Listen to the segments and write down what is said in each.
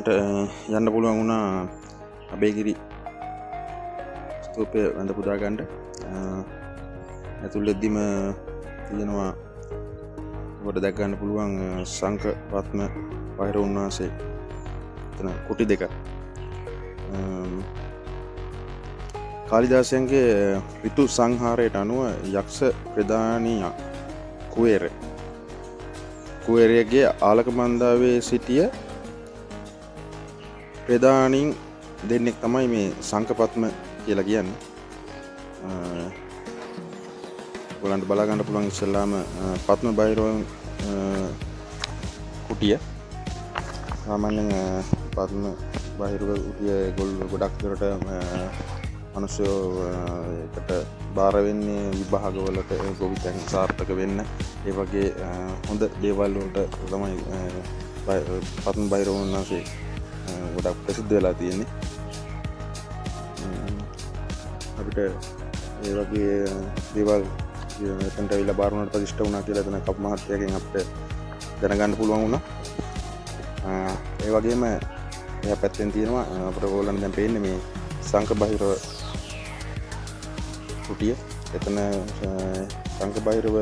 මට යන්න පුළුවන් වුණා අබේගිරි ස්තූපය වැඳ පුදා ගන්න. ඇතුළෙද්දිම තියෙනවා ඔබට දැක් ගන්න පුළුවන් සංඝ රත්න බහිරවුන් වහන්සේ එතන කුටි දෙක. කාලිදාසයන්ගේ ඍතු සංහාරයට අනුව යක්ෂ ප්‍රධානී කුවේරයගේ ආලක මන්දාවේ සිටිය ප්‍රධානීන් දෙන්නෙක් තමයි මේ සංඝපත්ම කියලා කියන්නේ. ඔයගලන්ට බලා ගන්න පුළුවන් ඉස්සෙල්ලාම පත්ම බහිරවුන් කුටිය. සාමාන්‍යයෙන් පත්ම බහිරව කුටිය ගොඩක් දුරට මිනිස්සු එකට බාර වෙන්නේ විභාගවලට ගොවිතැන් සාර්ථක වෙන්න. ඒ වගේ හොඳ දේවල් වලට තමයි පත්ම බහිරවුන් වහන්සේ ගොඩක් ප්‍රසිද්ධ වෙලා තියෙන්නේ. අපිට ඒ වගේ දේවල් එතනට ඇවිල්ලා බාර වුණාට පස්සේ ඉෂ්ට වුණා කියලා එතන කප් මහත්තයාගෙන් අපිට දැනගන්න පුළුවන් වුණා. ඒ වගේම එහා පැත්තෙන් තියෙනවා අපිට ඕගොල්ලන් දැන් පේන්නේ මේ සංඝ බහිරව කුටිය. එතන සංඝ බහිරව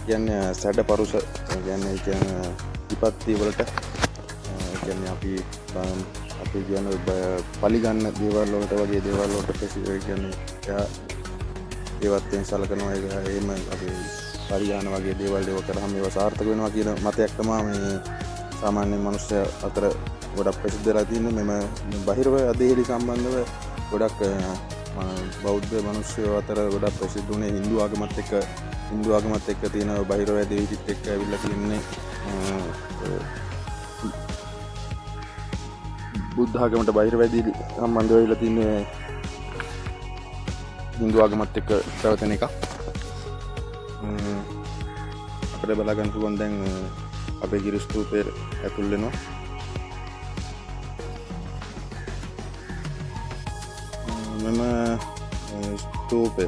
කියන්නේ සැඩ පරුස කියන්නේ විපත්ති වලට කියන්නේ අපි කියන්නේ පලි ගන්න දේවල් වලට වගේ දේවල් වලට කියන්නේ එයා ඒවත්ෙන් සලකනවා. එහෙම අපි පරිගාන වගේ දේවල් ඒව කරාම ඒවා සාර්ථක වෙනවා කියන මතයක් තමයි මේ සාමාන්‍ය මිනිස්සු අතර ගොඩක් ප්‍රසිද්ධ වෙලා තියෙන්නේ. මෙම බහිරව අධේලි සම්බන්ධව ගොඩක් බෞද්ධ මිනිස්සු අතර ගොඩක් ප්‍රසිද්ධ වුණේ හින්දු ආගමත් එක්ක තියෙන බහිරව අධේලිත් එක්ක ඇවිල්ලා තියෙන්නේ බුද්ධ ආගමට බහිරව අධේලි සම්බන්ධ වෙලා තියෙන්නේ හින්දු ආගමත් එක්ක පැවතෙන එක. අපිට බලා ගන්න පුළුවන් දැන් අබේගිරි ස්තූපයේ ඇතුල් වෙනවා. මෙම ස්තූපය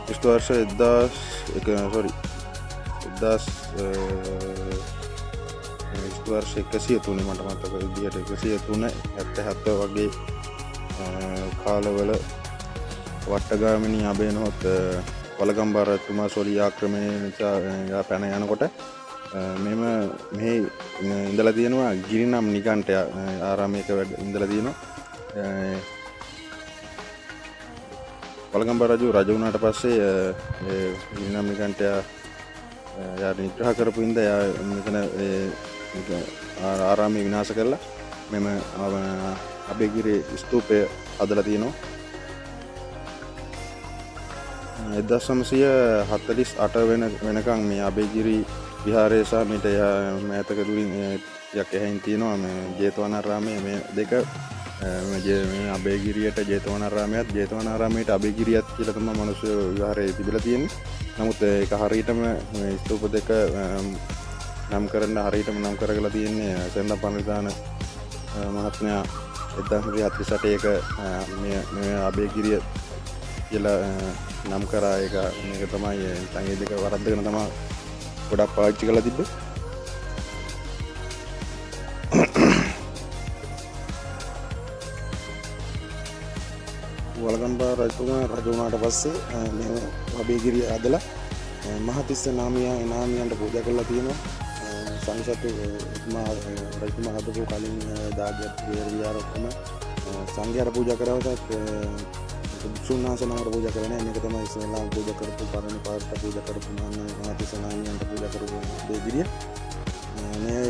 ක්‍රිස්තු වර්ෂ 103 මට මතක විදිහට 103 වගේ කාලවල වට්ටගාමිනී අබේනොත් වලගම්බා රජතුමා සොළී ආක්‍රමණය නිසා පැන යනකොට මෙහි ඉඳලා තියෙනවා ගිරිනම් නිගණ්ඨ ආරාමයක ඉඳලා තියෙනවා. වලගම්බා රජු රජ වුණාට පස්සේ ගිරිනම් නිගණ්ඨ යා නිග්‍රහ කරපු ඉඳ මෙතන ආරාමය විනාශ කරලා මෙම අබේගිරි ස්තූපය හදලා තියෙනවා. 1948 වෙනකන් මේ අබේගිරි විහාරය සහ මේට මෑතක දුරින් යක් එහින් තියෙනවා මේ ජේතවනාරාමයේ මේ දෙක. මේ අබේගිරියට ජේතවනාරාමයත් ජේතවනාරාමයට අබේගිරියත් කියලා තමයි මිනිස්සු විහාරය තිබිලා තියෙන්නේ. නමුත් ඒක හරියටම මේ ස්තූප දෙක නම් හරියටම කරගලා තියෙන්නේ සෙන්ඩම් පරිදාන මහත්මයා 1948 එක මේ අබේගිරිය කියලා නම් කරා. මේක තමයි සංගීත දෙක වරද්දගෙන තමයි ගොඩක් පාවිච්චි කරලා තිබ්බේ. වලගම්බා රජතුමා රජ වුණාට පස්සේ මේ අබේගිරිය හදලා මහතිස්ස නාමියන්ට පූජා කරලා තියෙනවා. සංඝසතු රජතුමා හදපු කලින් දාගත් විහාර ඔක්කොම සංඝයාට පූජා කරවසත් භික්ෂුන් වහන්සේලාට පූජා කරන්නේ නැහැ. මේක තමයි ඉස්ලාම් පූජා කරපු පරණ පාර්ථ පූජා කරපු මහතිස්ස නාමියන්ට පූජා කරපු අබේගිරිය. මේ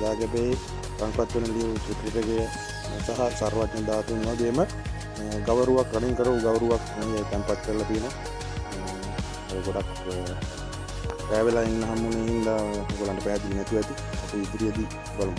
දාගබේ සංකප්ප වෙන ලියු ත්‍රිපිටකය සහ සර්වඥ ධාතුන් වගේම ගෞරවයක් රණින් කරව ගෞරවයක් මේ තැන්පත් කරලා තියෙනවා. ගොඩක් පෑවෙලා ඉන්න හම්බුනේ හින්දා ඔයගලන්ට පැහැදිලි නැතුව ඇති. අපි ඉදිරියේදී බලමු.